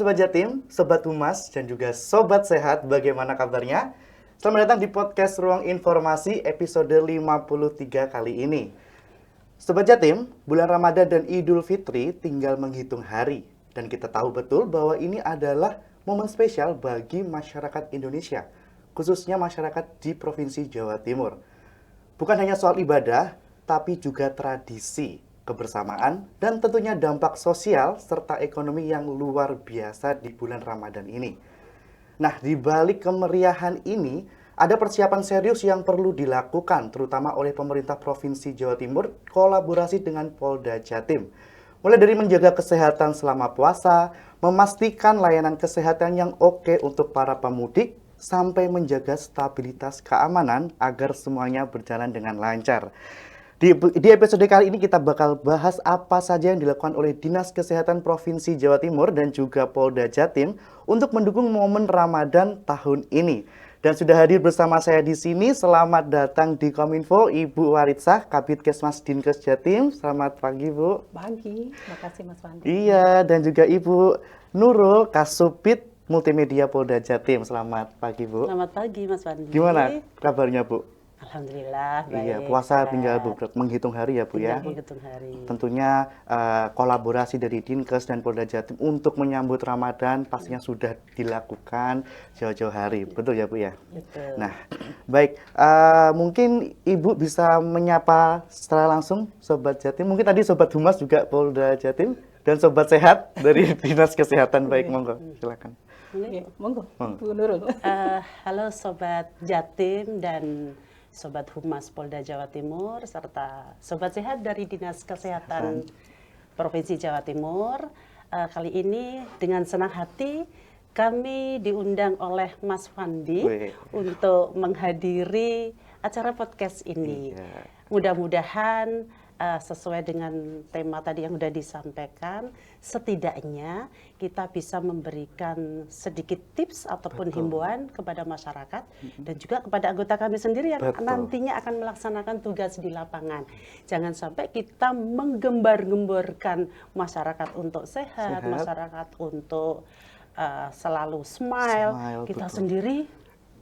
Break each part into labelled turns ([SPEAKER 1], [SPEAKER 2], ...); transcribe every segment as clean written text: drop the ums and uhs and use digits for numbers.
[SPEAKER 1] Sobat Jatim, Sobat Humas, dan juga Sobat Sehat, bagaimana kabarnya? Selamat datang di podcast Ruang Informasi episode 53 kali ini. Sobat Jatim, bulan Ramadan dan Idul Fitri tinggal menghitung hari. Dan kita tahu betul bahwa ini adalah momen spesial bagi masyarakat Indonesia, khususnya masyarakat di Provinsi Jawa Timur. Bukan hanya soal ibadah, tapi juga tradisi, kebersamaan, dan tentunya dampak sosial serta ekonomi yang luar biasa di bulan Ramadan ini. Nah, di balik kemeriahan ini, ada persiapan serius yang perlu dilakukan, terutama oleh pemerintah Provinsi Jawa Timur, kolaborasi dengan Polda Jatim. Mulai dari menjaga kesehatan selama puasa, memastikan layanan kesehatan yang oke untuk para pemudik, sampai menjaga stabilitas keamanan agar semuanya berjalan dengan lancar. Di episode kali ini kita bakal bahas apa saja yang dilakukan oleh Dinas Kesehatan Provinsi Jawa Timur dan juga Polda Jatim untuk mendukung momen Ramadan tahun ini. Dan sudah hadir bersama saya di sini, selamat datang di Kominfo, Ibu Waritsah, Kabid Kesmas Dinkes Jatim. Selamat pagi, Bu.
[SPEAKER 2] Pagi, makasih Mas Wandi.
[SPEAKER 1] Iya, dan juga Ibu Nurul, Kasubit Multimedia Polda Jatim. Selamat pagi, Bu.
[SPEAKER 2] Selamat pagi Mas Wandi.
[SPEAKER 1] Gimana kabarnya, Bu?
[SPEAKER 2] Alhamdulillah baik.
[SPEAKER 1] Iya, puasa tinggal menghitung hari ya, Bu ya.
[SPEAKER 2] Menghitung hari.
[SPEAKER 1] Tentunya kolaborasi dari Dinkes dan Polda Jatim untuk menyambut Ramadan pastinya sudah dilakukan jauh-jauh hari. Betul ya, Bu ya?
[SPEAKER 2] Betul.
[SPEAKER 1] Nah, baik. Mungkin Ibu bisa menyapa secara langsung Sobat Jatim. Mungkin tadi Sobat Humas juga Polda Jatim dan Sobat Sehat dari Dinas Kesehatan. Baik, monggo, silakan.
[SPEAKER 2] Monggo,
[SPEAKER 1] Monggo.
[SPEAKER 2] Bu Nurul. Halo Sobat Jatim dan Sobat Humas Polda Jawa Timur, serta Sobat Sehat dari Dinas Kesehatan Provinsi Jawa Timur. Kali ini dengan senang hati kami diundang oleh Mas Wandi untuk menghadiri acara podcast ini.
[SPEAKER 1] Iya.
[SPEAKER 2] Mudah-mudahan sesuai dengan tema tadi yang sudah disampaikan, setidaknya kita bisa memberikan sedikit tips ataupun himbauan kepada masyarakat dan juga kepada anggota kami sendiri yang nantinya akan melaksanakan tugas di lapangan. Jangan sampai kita menggembar-gemborkan masyarakat untuk sehat, masyarakat untuk selalu smile, kita sendiri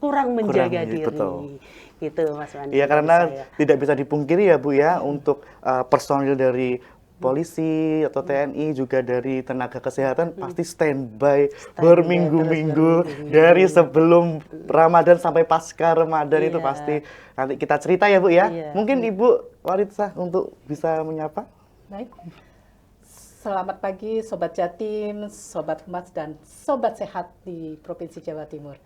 [SPEAKER 2] kurang menjaga diri.
[SPEAKER 1] Betul.
[SPEAKER 2] Gitu Mas Wandi.
[SPEAKER 1] Iya, karena tidak bisa dipungkiri ya, Bu ya, untuk personil dari polisi atau TNI juga dari tenaga kesehatan pasti standby berminggu-minggu dari sebelum Ramadan sampai pasca Ramadan. Itu pasti nanti kita cerita ya, Bu ya. Mungkin Ibu Waritsah untuk bisa menyapa.
[SPEAKER 3] Baik. Selamat pagi Sobat Jatim, Sobat Humas dan Sobat Sehat di Provinsi Jawa Timur.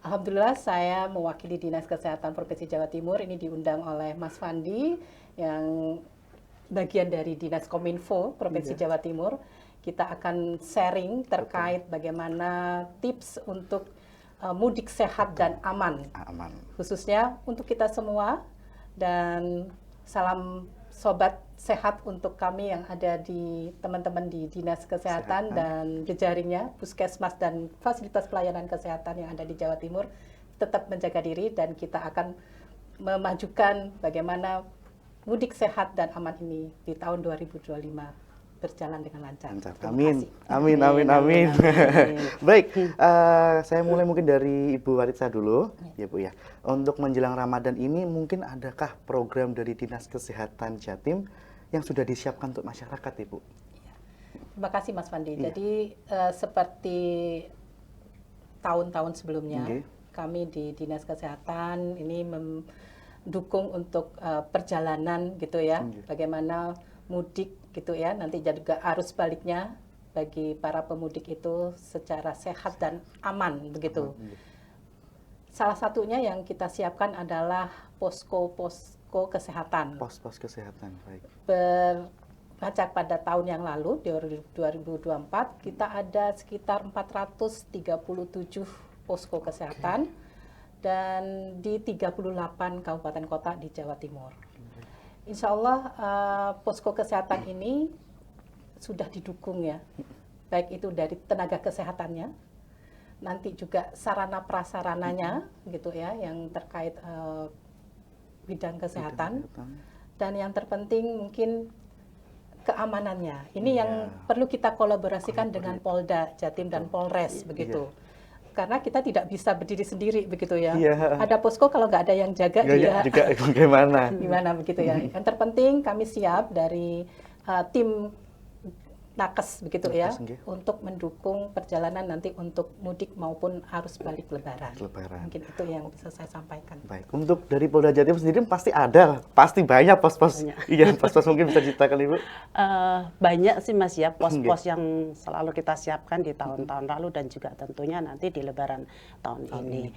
[SPEAKER 3] Alhamdulillah saya mewakili Dinas Kesehatan Provinsi Jawa Timur, ini diundang oleh Mas Wandi yang bagian dari Dinas Kominfo Provinsi Jawa Timur. Kita akan sharing terkait bagaimana tips untuk mudik sehat dan aman. Khususnya untuk kita semua, dan salam sobat sehat untuk kami yang ada di teman-teman di Dinas Kesehatan dan jejaringnya, Puskesmas dan fasilitas pelayanan kesehatan yang ada di Jawa Timur. Tetap menjaga diri dan kita akan memajukan bagaimana mudik sehat dan aman ini di tahun 2025 berjalan dengan lancar.
[SPEAKER 1] Amin. Baik, saya mulai mungkin dari Ibu Waritsah dulu, ya Bu ya. Untuk menjelang Ramadan ini mungkin adakah program dari Dinas Kesehatan Jatim yang sudah disiapkan untuk masyarakat, Ibu?
[SPEAKER 3] Terima kasih Mas Wandi. Jadi seperti tahun-tahun sebelumnya, kami di Dinas Kesehatan ini mendukung untuk perjalanan gitu ya, bagaimana mudik gitu ya, nanti juga arus baliknya bagi para pemudik itu secara sehat dan aman begitu. Salah satunya yang kita siapkan adalah posko kesehatan.
[SPEAKER 1] Pos kesehatan, baik.
[SPEAKER 3] Berkaca pada tahun yang lalu, di 2024, kita ada sekitar 437 posko kesehatan dan di 38 kabupaten kota di Jawa Timur. Insya Allah posko kesehatan ini sudah didukung ya, baik itu dari tenaga kesehatannya, nanti juga sarana prasarananya gitu ya, yang terkait bidang kesehatan. Dan yang terpenting mungkin keamanannya. Ini yang
[SPEAKER 1] Iya.
[SPEAKER 3] perlu kita kolaborasikan dengan Polda, Jatim dan Polres begitu. Karena kita tidak bisa berdiri sendiri begitu ya.
[SPEAKER 1] Iya.
[SPEAKER 3] Ada posko kalau nggak ada yang jaga dia
[SPEAKER 1] juga bagaimana?
[SPEAKER 3] gimana begitu ya. Yang terpenting kami siap dari tim nakes begitu ya,
[SPEAKER 1] Nakes, nggih.
[SPEAKER 3] untuk mendukung perjalanan nanti untuk mudik maupun arus balik Lebaran. Mungkin itu yang bisa saya sampaikan.
[SPEAKER 1] Baik, untuk dari Polda Jatim sendiri pasti ada, pasti banyak pos-pos.
[SPEAKER 2] Banyak.
[SPEAKER 1] Iya, pos-pos mungkin bisa diceritakan Ibu.
[SPEAKER 2] Banyak sih Mas ya pos-pos yang selalu kita siapkan di tahun-tahun lalu dan juga tentunya nanti di Lebaran tahun ini.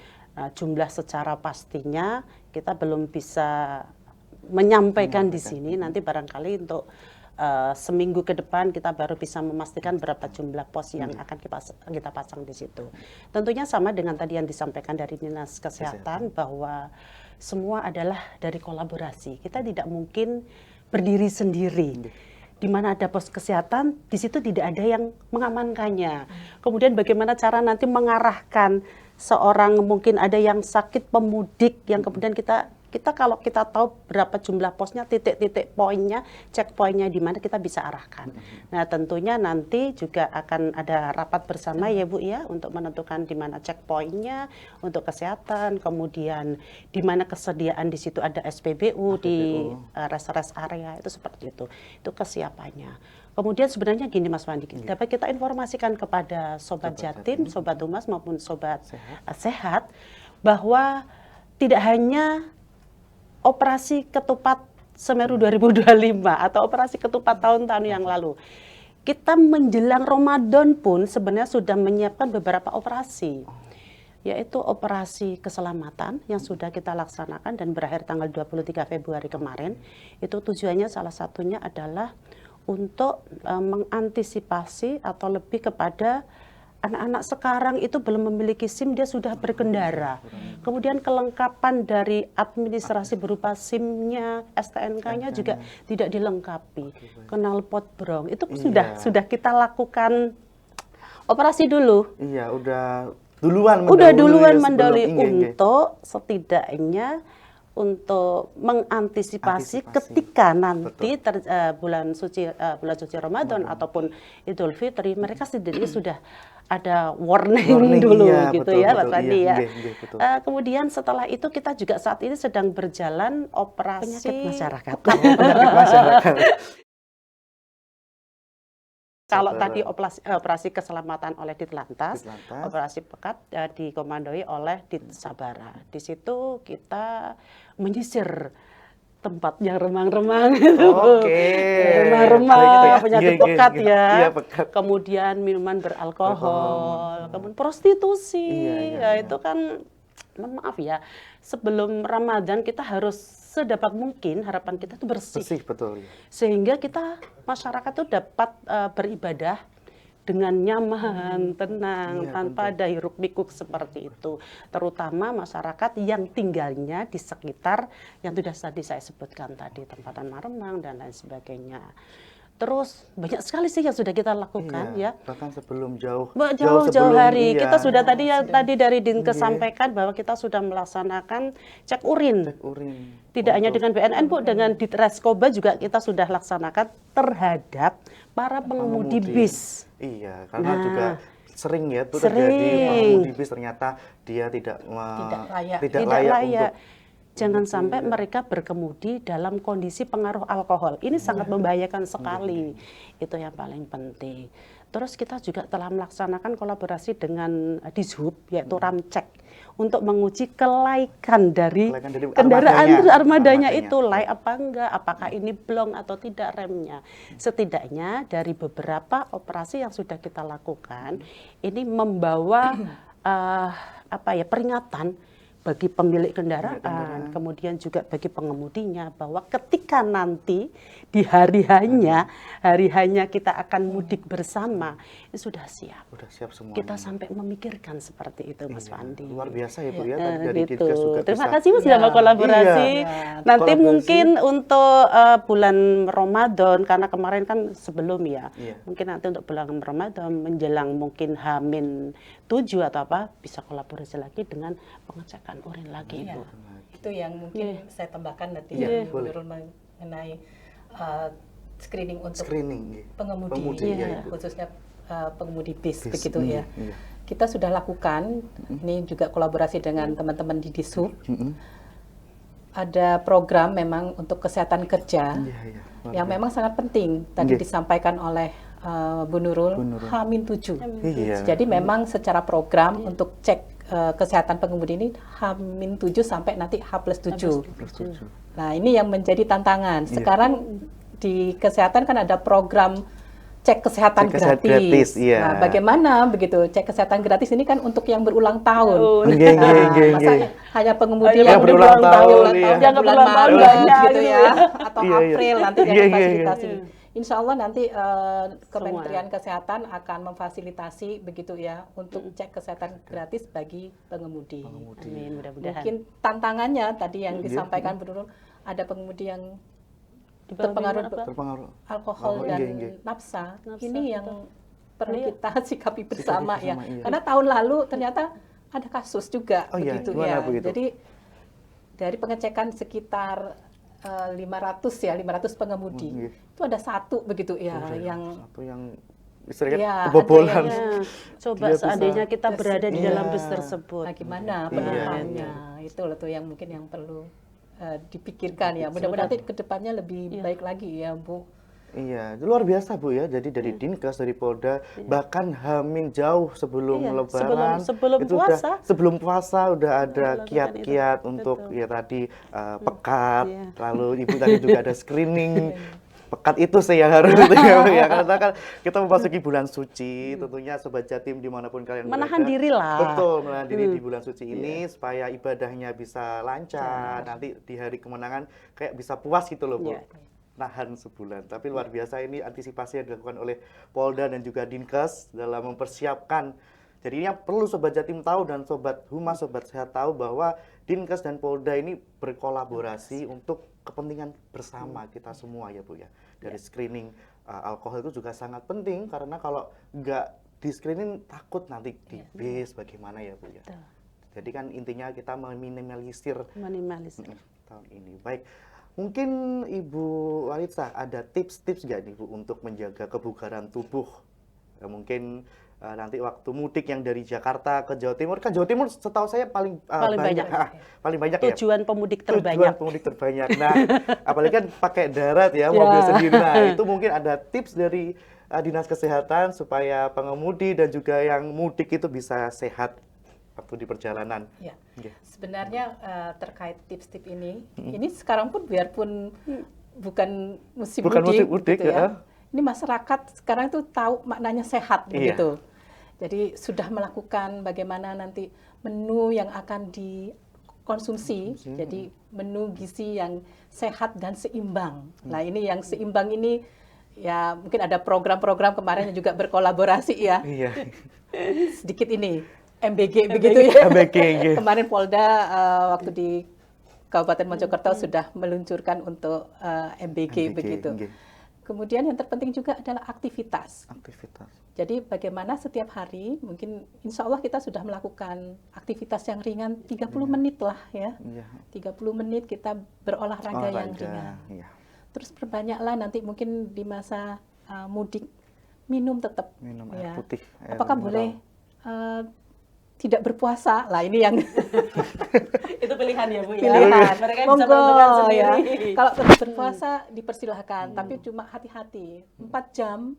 [SPEAKER 2] Jumlah secara pastinya kita belum bisa menyampaikan di sini. Nanti barangkali untuk seminggu ke depan kita baru bisa memastikan berapa jumlah pos yang akan kita pasang di situ. Tentunya sama dengan tadi yang disampaikan dari Dinas Kesehatan bahwa semua adalah dari kolaborasi. Kita tidak mungkin berdiri sendiri. Di mana ada pos kesehatan, di situ tidak ada yang mengamankannya. Kemudian bagaimana cara nanti mengarahkan seorang, mungkin ada yang sakit pemudik yang kemudian kita kalau kita tahu berapa jumlah posnya, titik-titik poinnya, checkpointnya di mana kita bisa arahkan. Nah tentunya nanti juga akan ada rapat bersama ya Bu ya untuk menentukan di mana checkpointnya untuk kesehatan, kemudian di mana kesediaan di situ ada SPBU di rest area itu seperti itu kesiapannya. Kemudian sebenarnya gini Mas Wandi, dapat kita informasikan kepada Sobat Jatim, Sobat Humas maupun Sobat Sehat bahwa tidak hanya operasi ketupat Semeru 2025 atau operasi ketupat tahun-tahun yang lalu. Kita menjelang Ramadan pun sebenarnya sudah menyiapkan beberapa operasi. Yaitu operasi keselamatan yang sudah kita laksanakan dan berakhir tanggal 23 Februari kemarin. Itu tujuannya salah satunya adalah untuk mengantisipasi atau lebih kepada anak-anak sekarang itu belum memiliki SIM, dia sudah berkendara. Kemudian kelengkapan dari administrasi berupa SIM-nya, STNK-nya juga tidak dilengkapi. Knalpot brong, itu sudah kita lakukan operasi dulu.
[SPEAKER 1] Iya, udah duluan
[SPEAKER 2] mendahului untuk setidaknya untuk mengantisipasi ketika nanti bulan suci Ramadan ataupun Idul Fitri, mereka setidaknya sudah ada warning dulu gitu ya Pak Fandi ya. Kemudian setelah itu kita juga saat ini sedang berjalan operasi penyakit masyarakat. Kalau tadi operasi keselamatan oleh Ditlantas, operasi pekat dikomandoi oleh Dit Sabara. Di situ kita menyisir tempat yang remang-remang itu. Remang-remang, penyakit pekat ya. Iya, pekat. Kemudian minuman beralkohol, kemudian prostitusi. Ya itu kan, mohon maaf ya, sebelum Ramadan kita harus sedapat mungkin harapan kita itu bersih.
[SPEAKER 1] Betul.
[SPEAKER 2] Sehingga kita masyarakat itu dapat beribadah dengan nyaman, tenang, tanpa ada hiruk pikuk seperti itu. Terutama masyarakat yang tinggalnya di sekitar yang sudah tadi saya sebutkan tadi, tempatan Maremang dan lain sebagainya. Terus banyak sekali sih yang sudah kita lakukan ya.
[SPEAKER 1] Bahkan sebelum jauh
[SPEAKER 2] hari kita sudah tadi dari Dinkes sampaikan bahwa kita sudah melaksanakan cek urin. Tidak hanya dengan BNN Bu, dengan Ditreskoba juga kita sudah laksanakan terhadap para pengemudi bis.
[SPEAKER 1] Iya, karena juga sering ya tuh terjadi pengemudi bis ternyata dia tidak layak.
[SPEAKER 2] Jangan sampai mereka berkemudi dalam kondisi pengaruh alkohol. Ini sangat membahayakan sekali. Itu yang paling penting. Terus kita juga telah melaksanakan kolaborasi dengan Dishub, yaitu Ramcek, untuk menguji kelaikan dari kendaraan armadanya itu, layak apa enggak, apakah ini blong atau tidak remnya. Setidaknya dari beberapa operasi yang sudah kita lakukan, ini membawa peringatan bagi pemilik kendaraan, kemudian juga bagi pengemudinya, bahwa ketika nanti di hari hanya kita akan mudik bersama, ini sudah siap.
[SPEAKER 1] Sudah siap semua.
[SPEAKER 2] Kita sampai memikirkan seperti itu, Mas Fandi.
[SPEAKER 1] Luar biasa ya Bu ya, dari Dinkes juga.
[SPEAKER 2] Terima kasih Bu sudah berkolaborasi. Nanti mungkin untuk bulan Ramadan, karena kemarin kan sebelum ya, mungkin nanti untuk bulan Ramadan menjelang mungkin H-7 atau apa, bisa kolaborasi lagi dengan pengecekan urin lagi Bu.
[SPEAKER 3] Itu yang mungkin saya tambahkan nanti mengenai screening untuk
[SPEAKER 1] Screening. Nggih.
[SPEAKER 3] pengemudi,
[SPEAKER 1] iya, Ibu.
[SPEAKER 3] khususnya pengemudi bis
[SPEAKER 1] Bis,
[SPEAKER 3] begitu ya.
[SPEAKER 1] iya.
[SPEAKER 3] Kita sudah lakukan, ini juga kolaborasi dengan teman-teman di Dishub. Ada program memang untuk kesehatan kerja
[SPEAKER 1] Iya, iya.
[SPEAKER 3] yang memang sangat penting. Tadi
[SPEAKER 1] Nggih.
[SPEAKER 3] disampaikan oleh Bu Nurul,
[SPEAKER 1] Bu Nurul.
[SPEAKER 3] H-7.
[SPEAKER 1] Iya.
[SPEAKER 3] Jadi memang secara program untuk cek kesehatan pengemudi ini H-7 sampai nanti H+7. Nah, ini yang menjadi tantangan.
[SPEAKER 1] Iya.
[SPEAKER 3] Sekarang di kesehatan kan ada program cek kesehatan
[SPEAKER 1] Cek kesehatan
[SPEAKER 3] gratis.
[SPEAKER 1] gratis, iya.
[SPEAKER 3] Nah, bagaimana begitu? Cek kesehatan gratis ini kan untuk yang berulang tahun.
[SPEAKER 1] Nggih, nggih, nggih,
[SPEAKER 3] Masa
[SPEAKER 1] nggih.
[SPEAKER 3] hanya pengemudi
[SPEAKER 1] Hanya
[SPEAKER 3] yang
[SPEAKER 1] berulang tahun, iya.
[SPEAKER 3] yang bulan Maret gitu ya, atau
[SPEAKER 1] Iya, iya.
[SPEAKER 3] April nanti yang
[SPEAKER 1] Iya, iya,
[SPEAKER 3] difasilitasi.
[SPEAKER 1] iya.
[SPEAKER 3] Insya Allah nanti Kementerian Kesehatan akan memfasilitasi begitu ya untuk cek kesehatan gratis bagi pengemudi.
[SPEAKER 2] Amin, mudah-mudahan.
[SPEAKER 3] Mungkin tantangannya tadi yang
[SPEAKER 1] Iya.
[SPEAKER 3] disampaikan Bu Nurul, ada pengemudi yang
[SPEAKER 2] Di bawah
[SPEAKER 3] terpengaruh
[SPEAKER 2] minuman apa?
[SPEAKER 1] Terpengaruh.
[SPEAKER 3] alkohol
[SPEAKER 1] Oh,
[SPEAKER 3] dan
[SPEAKER 1] iya, iya.
[SPEAKER 3] nafsa.
[SPEAKER 2] Nafsa,
[SPEAKER 3] Ini yang perlu
[SPEAKER 2] Iya.
[SPEAKER 3] kita sikapi bersama ya.
[SPEAKER 1] bersama, iya.
[SPEAKER 3] Karena tahun lalu ternyata ada kasus juga
[SPEAKER 1] Oh, iya.
[SPEAKER 3] begitu
[SPEAKER 1] Gimana
[SPEAKER 3] ya.
[SPEAKER 1] begitu?
[SPEAKER 3] Jadi dari pengecekan sekitar 500 pengemudi.
[SPEAKER 1] Iya.
[SPEAKER 3] Itu ada satu begitu ya
[SPEAKER 1] Satu yang istilahnya
[SPEAKER 3] Iya,
[SPEAKER 1] kebobolan.
[SPEAKER 3] ada
[SPEAKER 2] Ya, coba
[SPEAKER 1] Dia bisa-
[SPEAKER 2] seandainya kita berada di
[SPEAKER 1] Iya.
[SPEAKER 2] dalam bus tersebut.
[SPEAKER 3] Nah, gimana
[SPEAKER 1] Iya,
[SPEAKER 3] penahannya? Itu loh tuh yang mungkin yang perlu dipikirkan ya. Mudah-mudahan nanti ke depannya lebih baik lagi ya, Bu.
[SPEAKER 1] Iya, itu luar biasa Bu ya. Jadi dari Dinkes, dari Polda, bahkan hamin jauh sebelum
[SPEAKER 2] Iya,
[SPEAKER 1] Lebaran,
[SPEAKER 2] sebelum
[SPEAKER 1] itu
[SPEAKER 2] puasa.
[SPEAKER 1] sebelum puasa udah ada
[SPEAKER 2] Melakukan
[SPEAKER 1] kiat-kiat
[SPEAKER 2] itu.
[SPEAKER 1] untuk
[SPEAKER 2] Betul.
[SPEAKER 1] ya tadi pekat,
[SPEAKER 2] Iya.
[SPEAKER 1] lalu Ibu tadi juga ada screening. Pekat itu sih yang harus itu ya, Bu, ya. Karena kan kita memasuki bulan suci, tentunya Sobat Jatim dimanapun kalian
[SPEAKER 2] Menahan
[SPEAKER 1] berada.
[SPEAKER 2] diri lah.
[SPEAKER 1] Betul, menahan diri di bulan suci ini supaya ibadahnya bisa lancar, nanti di hari kemenangan kayak bisa puas gitu loh Bu.
[SPEAKER 2] Iya.
[SPEAKER 1] Nahan sebulan. Tapi luar biasa ini antisipasi yang dilakukan oleh Polda dan juga Dinkes dalam mempersiapkan. Jadi ini yang perlu Sobat Jatim tahu dan Sobat Humas, Sobat Sehat tahu bahwa Dinkes dan Polda ini berkolaborasi untuk kepentingan bersama kita semua ya Bu ya. Dari screening alkohol itu juga sangat penting karena kalau nggak di screening takut nanti di bis bagaimana ya Bu ya.
[SPEAKER 2] Betul.
[SPEAKER 1] Jadi kan intinya kita meminimalisir
[SPEAKER 2] Minimalis.
[SPEAKER 1] tahun ini. Baik, mungkin Ibu Walita ada tips-tips nggak nih Bu untuk menjaga kebugaran tubuh? Ya, mungkin nanti waktu mudik yang dari Jakarta ke Jawa Timur, kan Jawa Timur setahu saya paling
[SPEAKER 2] Paling banyak.
[SPEAKER 1] paling banyak ya.
[SPEAKER 2] Tujuan pemudik
[SPEAKER 1] Tujuan
[SPEAKER 2] terbanyak.
[SPEAKER 1] pemudik terbanyak. Nah, apalagi kan pakai darat ya, mobil sendiri. Nah, itu mungkin ada tips dari Dinas Kesehatan supaya pengemudi dan juga yang mudik itu bisa sehat waktu di perjalanan.
[SPEAKER 3] Ya.
[SPEAKER 1] Oke.
[SPEAKER 3] Sebenarnya terkait tips-tips ini sekarang pun biarpun bukan musim mudik, gitu ya. Ini masyarakat sekarang itu tahu maknanya sehat
[SPEAKER 1] Iya.
[SPEAKER 3] begitu. Jadi sudah melakukan bagaimana nanti menu yang akan dikonsumsi, jadi menu gizi yang sehat dan seimbang. Nah, ini yang seimbang ini ya mungkin ada program-program kemarin yang juga berkolaborasi ya.
[SPEAKER 1] Iya.
[SPEAKER 3] Sedikit ini MBG begitu ya.
[SPEAKER 1] MBG, iya.
[SPEAKER 3] Kemarin Polda waktu di Kabupaten Mojokerto sudah meluncurkan untuk MBG begitu.
[SPEAKER 1] nggih.
[SPEAKER 3] Kemudian yang terpenting juga adalah aktivitas.
[SPEAKER 1] Aktivitas.
[SPEAKER 3] Jadi bagaimana setiap hari mungkin insya Allah kita sudah melakukan aktivitas yang ringan 30 menit lah ya.
[SPEAKER 1] Iya.
[SPEAKER 3] 30 menit kita berolahraga yang ringan.
[SPEAKER 1] Iya.
[SPEAKER 3] Terus perbanyaklah nanti mungkin di masa mudik minum tetap.
[SPEAKER 1] Minum
[SPEAKER 3] ya.
[SPEAKER 1] air putih. air
[SPEAKER 3] Apakah
[SPEAKER 1] mineral.
[SPEAKER 3] boleh tidak berpuasa? Lah ini yang
[SPEAKER 2] Itu pilihan ya Bu ya.
[SPEAKER 3] pilihan.
[SPEAKER 2] Mereka bisa
[SPEAKER 3] Monggo
[SPEAKER 2] menentukan
[SPEAKER 3] ya.
[SPEAKER 2] sendiri.
[SPEAKER 3] Kalau tetap berpuasa dipersilahkan, tapi cuma hati-hati. 4 jam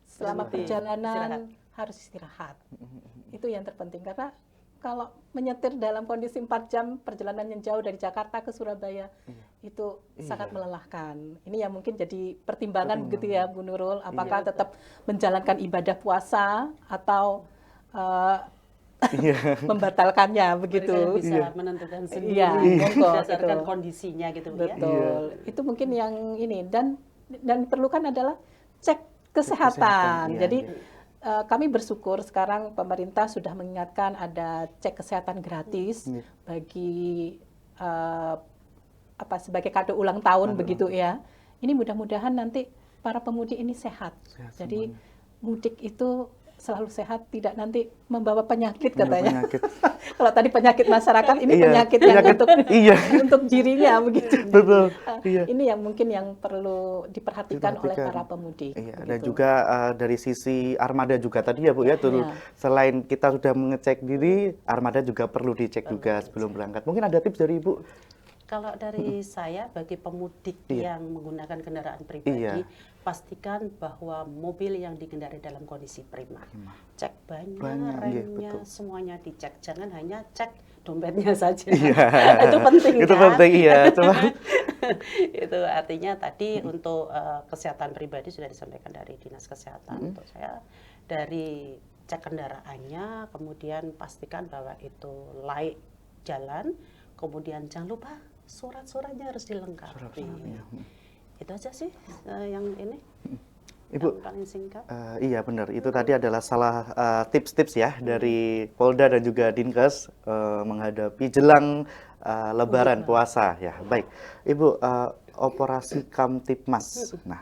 [SPEAKER 3] selama perjalanan harus istirahat. Itu yang terpenting karena kalau menyetir dalam kondisi 4 jam perjalanan yang jauh dari Jakarta ke Surabaya itu sangat melelahkan. Ini yang mungkin jadi pertimbangan begitu ya Bu Nurul, apakah tetap menjalankan ibadah puasa atau membatalkannya begitu.
[SPEAKER 2] Mereka bisa menentukan sendiri
[SPEAKER 3] Iya, monggo,
[SPEAKER 2] berdasarkan
[SPEAKER 3] gitu.
[SPEAKER 2] kondisinya gitu Bu ya.
[SPEAKER 3] Betul. Itu mungkin yang ini dan diperlukan adalah cek kesehatan.
[SPEAKER 1] Iya,
[SPEAKER 3] Jadi
[SPEAKER 1] iya.
[SPEAKER 3] kami bersyukur sekarang pemerintah sudah mengingatkan ada cek kesehatan gratis
[SPEAKER 1] Iya.
[SPEAKER 3] bagi sebagai kado ulang tahun begitu ya. Ini mudah-mudahan nanti para pemudik ini sehat.
[SPEAKER 1] Sehat
[SPEAKER 3] Jadi
[SPEAKER 1] semuanya.
[SPEAKER 3] mudik itu selalu sehat, tidak nanti membawa penyakit
[SPEAKER 1] Membawa
[SPEAKER 3] katanya.
[SPEAKER 1] penyakit.
[SPEAKER 3] Kalau tadi penyakit masyarakat, ini
[SPEAKER 1] Iya,
[SPEAKER 3] penyakit yang
[SPEAKER 1] penyakit,
[SPEAKER 3] untuk
[SPEAKER 1] iya.
[SPEAKER 3] untuk dirinya begitu.
[SPEAKER 1] Betul, iya.
[SPEAKER 3] Ini yang mungkin yang perlu diperhatikan oleh para pemudik.
[SPEAKER 1] Iya, dan
[SPEAKER 3] begitu.
[SPEAKER 1] juga dari sisi armada juga tadi ya Bu ya,
[SPEAKER 3] Iya.
[SPEAKER 1] selain kita sudah mengecek diri, armada juga perlu dicek juga sebelum berangkat. Mungkin ada tips dari Ibu?
[SPEAKER 2] Kalau dari saya, bagi pemudik
[SPEAKER 1] Iya.
[SPEAKER 2] yang menggunakan kendaraan pribadi,
[SPEAKER 1] Iya.
[SPEAKER 2] pastikan bahwa mobil yang dikendarai dalam kondisi prima. Cek
[SPEAKER 1] Banyak,
[SPEAKER 2] bannya,
[SPEAKER 1] iya,
[SPEAKER 2] remnya,
[SPEAKER 1] betul.
[SPEAKER 2] semuanya dicek. Jangan hanya cek dompetnya saja.
[SPEAKER 1] Iya.
[SPEAKER 2] Itu penting
[SPEAKER 1] Itu
[SPEAKER 2] kan?
[SPEAKER 1] penting, iya. Cuma
[SPEAKER 2] Itu artinya tadi untuk kesehatan pribadi sudah disampaikan dari Dinas Kesehatan. Untuk saya, dari cek kendaraannya, kemudian pastikan bahwa itu layak jalan, kemudian jangan lupa surat-suratnya harus dilengkapi.
[SPEAKER 1] Surat-suratnya.
[SPEAKER 2] Itu aja sih yang ini.
[SPEAKER 1] Ibu,
[SPEAKER 2] yang paling singkat.
[SPEAKER 1] iya benar. Itu tadi adalah salah tips-tips ya dari Polda dan juga Dinkes menghadapi jelang Lebaran puasa ya. Baik, Ibu, operasi Kamtipmas. Nah,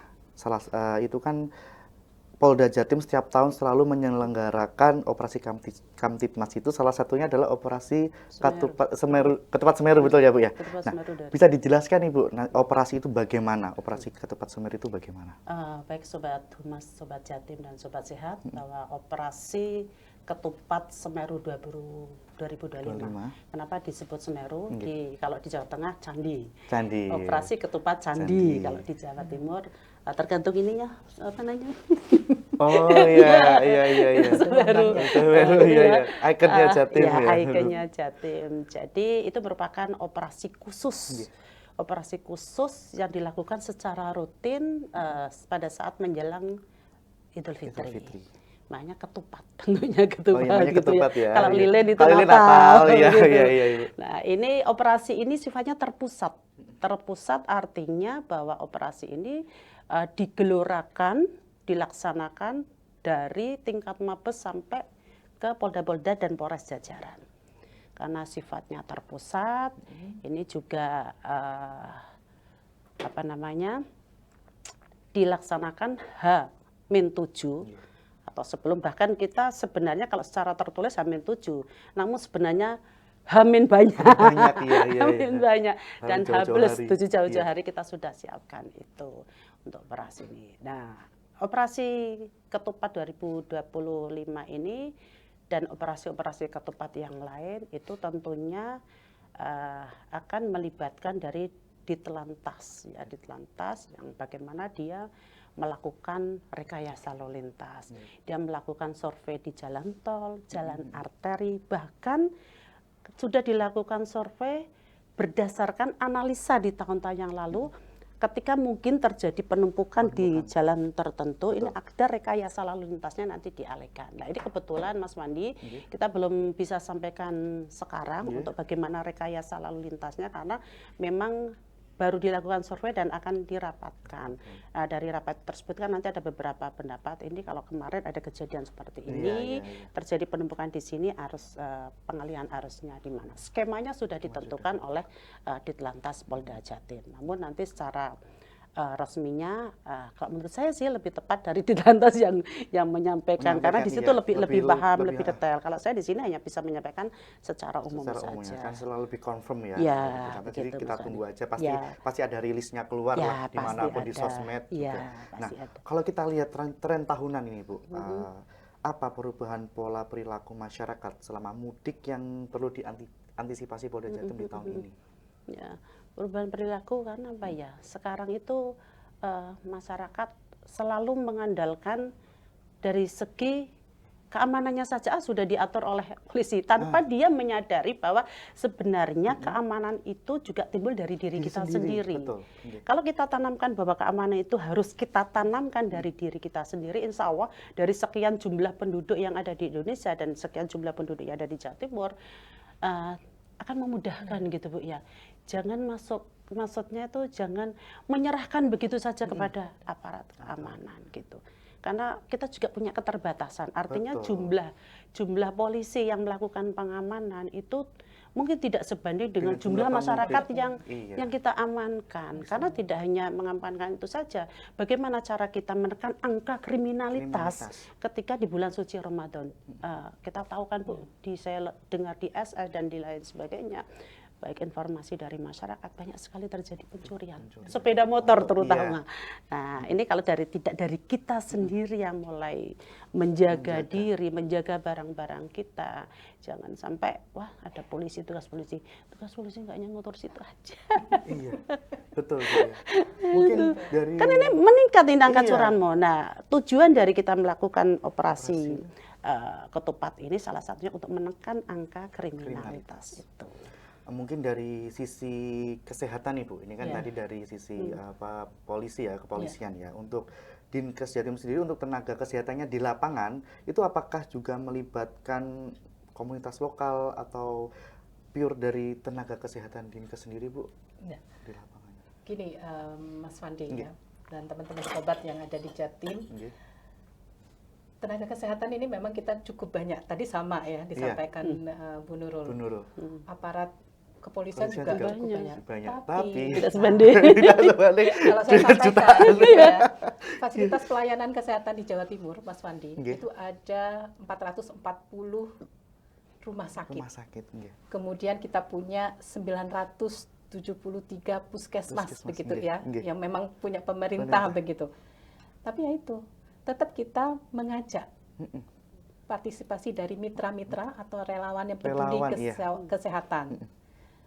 [SPEAKER 1] itu kan Polda Jatim setiap tahun selalu menyelenggarakan operasi Kamtipmas. Itu salah satunya adalah operasi Ketupat Semeru, betul ya Bu ya?
[SPEAKER 2] Ketupat
[SPEAKER 1] Nah,
[SPEAKER 2] Semeru dari-
[SPEAKER 1] bisa dijelaskan Ibu, operasi itu bagaimana? Operasi Ketupat Semeru itu bagaimana?
[SPEAKER 2] Baik Sobat Humas, Sobat Jatim, dan Sobat Sehat, bahwa operasi Ketupat Semeru 2025. Kenapa disebut Semeru? Kalau di Jawa Tengah, Candi.
[SPEAKER 1] Candi.
[SPEAKER 2] Operasi Ketupat Candi.
[SPEAKER 1] Candi.
[SPEAKER 2] Kalau di Jawa Timur, tergantung ininya, apa namanya?
[SPEAKER 1] Oh iya.
[SPEAKER 2] Semeru.
[SPEAKER 1] Semeru, iya. Ikonnya Jatim
[SPEAKER 2] ya.
[SPEAKER 1] ya.
[SPEAKER 2] Ikonnya Jatim. Jadi itu merupakan operasi khusus. Operasi khusus yang dilakukan secara rutin pada saat menjelang Idul Fitri. Makanya ketupat, tentunya ketupat.
[SPEAKER 1] Oh iya, namanya
[SPEAKER 2] gitu
[SPEAKER 1] ketupat ya.
[SPEAKER 2] Kalau
[SPEAKER 1] Iya.
[SPEAKER 2] lilin itu
[SPEAKER 1] Kalau lilin
[SPEAKER 2] Natal.
[SPEAKER 1] Natal, iya,
[SPEAKER 2] gitu.
[SPEAKER 1] iya, Ibu.
[SPEAKER 2] Nah, ini operasi ini sifatnya terpusat. Terpusat artinya bahwa operasi ini digelorakan, dilaksanakan dari tingkat Mabes sampai ke Polda-Polda dan Polres jajaran. Karena sifatnya terpusat, ini juga dilaksanakan H-7 atau sebelum, bahkan kita sebenarnya kalau secara tertulis H-7, namun sebenarnya Hamin banyak.
[SPEAKER 1] Banyak, iya.
[SPEAKER 2] Hamin banyak. Dan
[SPEAKER 1] Jauh-jauh
[SPEAKER 2] H+7
[SPEAKER 1] hari.
[SPEAKER 2] jauh-jauh
[SPEAKER 1] Iya.
[SPEAKER 2] hari kita sudah siapkan itu untuk operasi ini. Nah, operasi Ketupat 2025 ini dan operasi-operasi ketupat yang lain itu tentunya akan melibatkan dari Ditlantas, ya, Ditlantas yang bagaimana dia melakukan rekayasa lalu lintas. Dia melakukan survei di jalan tol, jalan arteri, bahkan sudah dilakukan survei berdasarkan analisa di tahun-tahun yang lalu ketika mungkin terjadi penumpukan di jalan tertentu. Ini ada rekayasa lalu lintasnya nanti dialihkan. Nah, ini kebetulan Mas Wandi, kita belum bisa sampaikan sekarang untuk bagaimana rekayasa lalu lintasnya karena memang baru dilakukan survei dan akan dirapatkan. Nah, dari rapat tersebut kan nanti ada beberapa pendapat. Ini kalau kemarin ada kejadian seperti ini, terjadi penumpukan di sini, arus pengalihan arusnya di mana. Skemanya sudah ditentukan oleh Ditlantas Polda Jatim. Namun nanti secara resminya, kalau menurut saya sih lebih tepat dari Ditlantas yang menyampaikan karena di situ lebih paham, lebih detail. Kalau saya di sini hanya bisa menyampaikan secara umum saja.
[SPEAKER 1] Kan selalu lebih confirm ya.
[SPEAKER 2] Ya,
[SPEAKER 1] jadi
[SPEAKER 2] begitu,
[SPEAKER 1] kita
[SPEAKER 2] Mas
[SPEAKER 1] tunggu
[SPEAKER 2] Wandi.
[SPEAKER 1] aja, pasti ada rilisnya keluar
[SPEAKER 2] Ya,
[SPEAKER 1] lah dimanapun
[SPEAKER 2] pasti
[SPEAKER 1] di
[SPEAKER 2] ada.
[SPEAKER 1] sosmed.
[SPEAKER 2] Ya,
[SPEAKER 1] juga. Nah,
[SPEAKER 2] pasti ada.
[SPEAKER 1] kalau kita lihat tren tahunan ini Bu, apa perubahan pola perilaku masyarakat selama mudik yang perlu diantisipasi Polda Jatim di tahun ini?
[SPEAKER 2] Ya, perubahan perilaku karena apa ya? Sekarang itu masyarakat selalu mengandalkan dari segi keamanannya saja sudah diatur oleh polisi tanpa dia menyadari bahwa sebenarnya keamanan itu juga timbul dari diri kita sendiri.
[SPEAKER 1] Betul.
[SPEAKER 2] Kalau kita tanamkan bahwa keamanan itu harus kita tanamkan dari diri kita sendiri, insya Allah dari sekian jumlah penduduk yang ada di Indonesia dan sekian jumlah penduduk yang ada di Jawa Timur akan memudahkan gitu Bu ya. Jangan maksudnya itu jangan menyerahkan begitu saja kepada aparat keamanan gitu. Karena kita juga punya keterbatasan. Artinya jumlah polisi yang melakukan pengamanan itu mungkin tidak sebanding dengan
[SPEAKER 1] Dengan jumlah
[SPEAKER 2] jumlah masyarakat
[SPEAKER 1] pemudik. Iya.
[SPEAKER 2] yang kita amankan. Karena tidak hanya mengamankan itu saja, bagaimana cara kita menekan angka kriminalitas ketika di bulan suci Ramadan. Kita tahu kan Bu, saya dengar di SS dan di lain sebagainya, baik informasi dari masyarakat, banyak sekali terjadi pencurian. Sepeda motor terutama. Nah, ini kalau tidak dari kita sendiri yang mulai menjaga diri, menjaga barang-barang kita. Jangan sampai, wah ada tugas polisi nggak hanya ngotor situ aja.
[SPEAKER 1] Iya, betul. Ya. Mungkin dari...
[SPEAKER 2] Kan ini meningkat ini angka curanmor. Nah, tujuan dari kita melakukan operasi ketupat ini salah satunya untuk menekan angka kriminalitas itu.
[SPEAKER 1] Mungkin dari sisi kesehatan Ibu, ini kan tadi dari sisi polisi ya, kepolisian ya. Untuk Dinkes Jatim sendiri, untuk tenaga kesehatannya di lapangan, itu apakah juga melibatkan komunitas lokal atau pure dari tenaga kesehatan Dinkes sendiri Bu?
[SPEAKER 3] Ya.
[SPEAKER 1] Di lapangan.
[SPEAKER 3] Gini, Mas Fandi ya, dan teman-teman sobat yang ada di Jatim. Tenaga kesehatan ini memang kita cukup banyak. Tadi sama ya disampaikan Bu Nurul. Aparat kepolisian juga cukup banyak. Tapi
[SPEAKER 2] tidak sebanding.
[SPEAKER 3] Kalau saya sampaikan ya, fasilitas pelayanan kesehatan di Jawa Timur, Mas Fandi, itu ada 440 rumah sakit. Kemudian kita punya 973 puskesmas begitu ya, yang memang punya pemerintah begitu. Tapi ya itu, tetap kita mengajak partisipasi dari mitra-mitra atau relawan yang peduli kesehatan.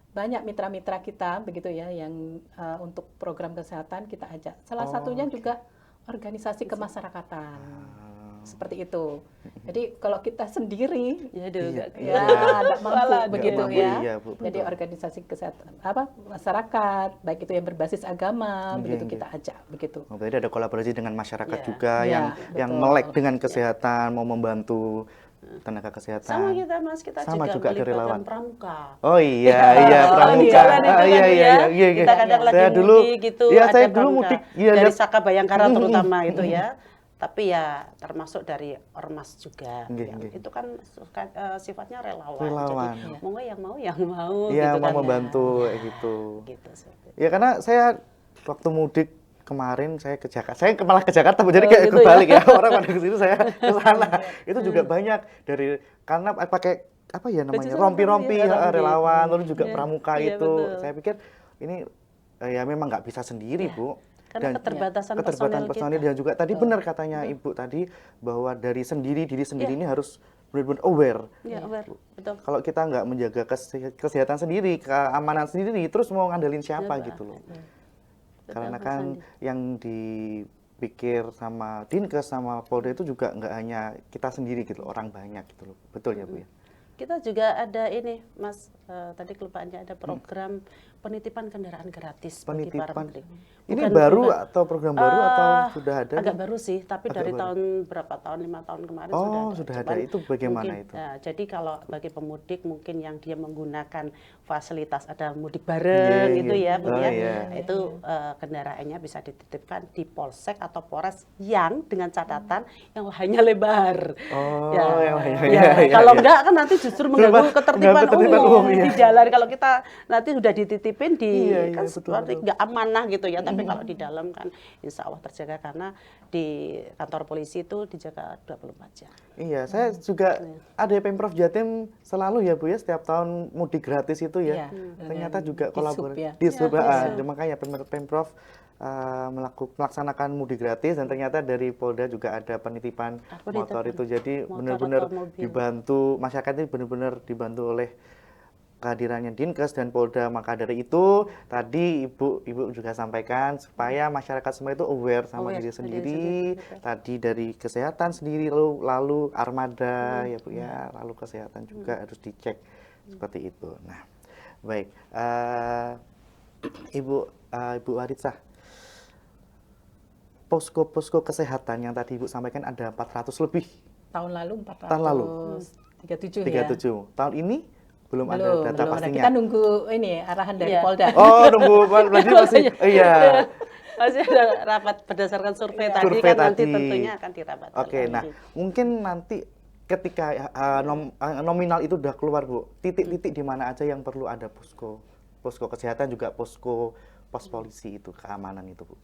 [SPEAKER 3] Banyak mitra-mitra kita begitu ya yang untuk program kesehatan kita ajak. Salah satunya juga organisasi kemasyarakatan. Seperti itu. Jadi kalau kita sendiri tidak mampu begitu ya. Jadi organisasi kesehatan masyarakat baik itu yang berbasis agama begitu kita ajak begitu.
[SPEAKER 1] Berarti ada kolaborasi dengan masyarakat juga yang melek dengan kesehatan, mau membantu tenaga kesehatan.
[SPEAKER 2] Sama kita Mas, kita juga melibatkan pramuka.
[SPEAKER 1] Oh iya, pramuka.
[SPEAKER 2] Iya. Kita kadang lagi mudik gitu, ada pramuka dari Saka Bayangkara terutama itu ya. Tapi ya termasuk dari ormas juga. Itu kan sifatnya relawan. Jadi mau yang mau
[SPEAKER 1] Iya,
[SPEAKER 2] gitu
[SPEAKER 1] mau
[SPEAKER 2] kan,
[SPEAKER 1] membantu gitu.
[SPEAKER 2] Gitu.
[SPEAKER 1] Ya karena saya waktu mudik kemarin saya ke Jakarta, saya malah ke Jakarta, jadi kayak kebalik ya. Orang pada ke situ, saya ke sana. Itu juga banyak dari, karena pakai apa ya namanya, rompi-rompi relawan, lalu juga pramuka itu. Betul. Saya pikir ini ya memang nggak bisa sendiri Bu.
[SPEAKER 2] Karena keterbatasan
[SPEAKER 1] personil dan juga tadi benar katanya Ibu tadi bahwa dari diri sendiri ini harus benar-benar aware.
[SPEAKER 2] Iya, aware. Betul.
[SPEAKER 1] Kalau kita nggak menjaga kesehatan sendiri, keamanan sendiri, terus mau ngandelin siapa gitu loh. Karena kan yang dipikir sama Dinkes sama Polda itu juga nggak hanya kita sendiri gitu, orang banyak gitu loh. Betul ya Bu ya?
[SPEAKER 2] Kita juga ada ini Mas, tadi kelupaannya ada program penitipan kendaraan gratis bagi para pemudik.
[SPEAKER 1] Ini baru atau program baru atau sudah ada?
[SPEAKER 2] Agak baru sih, tapi dari tahun berapa tahun, 5 tahun kemarin
[SPEAKER 1] sudah ada. Itu bagaimana
[SPEAKER 2] mungkin,
[SPEAKER 1] itu?
[SPEAKER 2] Jadi kalau bagi pemudik mungkin yang dia menggunakan fasilitas ada mudik bareng gitu ya, Bu ya. Itu kendaraannya bisa dititipkan di Polsek atau Polres yang dengan catatan yang hanya lebar. Kalau enggak kan nanti justru mengganggu ketertiban umum di jalan. Kalau kita nanti sudah dititipin di kan seperti nggak amanah gitu ya. Tapi kalau di dalam kan insya Allah terjaga karena di kantor polisi itu dijaga 24 jam.
[SPEAKER 1] Iya, saya juga ada Pemprov Jatim selalu ya Bu ya, setiap tahun mudik gratis itu ya. Ternyata juga kolaborasi di Sub. Makanya Pemprov melaksanakan mudik gratis dan ternyata dari Polda juga ada penitipan motor itu. Jadi benar-benar dibantu, masyarakat ini benar-benar dibantu oleh kehadirannya Dinkes dan Polda. Maka dari itu tadi Ibu juga sampaikan supaya masyarakat semua itu aware sama diri sendiri. Tadi dari kesehatan sendiri lalu armada ya Bu ya, lalu kesehatan juga harus dicek seperti itu. Nah, baik. Ibu Waritsah, posko-posko kesehatan yang tadi Ibu sampaikan ada 400 lebih.
[SPEAKER 3] Tahun lalu 437
[SPEAKER 1] Tahun lalu
[SPEAKER 3] 37
[SPEAKER 1] ya. Tahun ini belum ada data pastinya.
[SPEAKER 3] Kita nunggu ini arahan dari Polda.
[SPEAKER 1] Oh, nunggu berarti masih
[SPEAKER 2] masih ada rapat berdasarkan survei tadi kan nanti tentunya akan dirapat.
[SPEAKER 1] Oke, nah mungkin nanti ketika nominal itu udah keluar Bu, titik-titik di mana aja yang perlu ada posko kesehatan juga posko pos polisi itu keamanan itu Bu.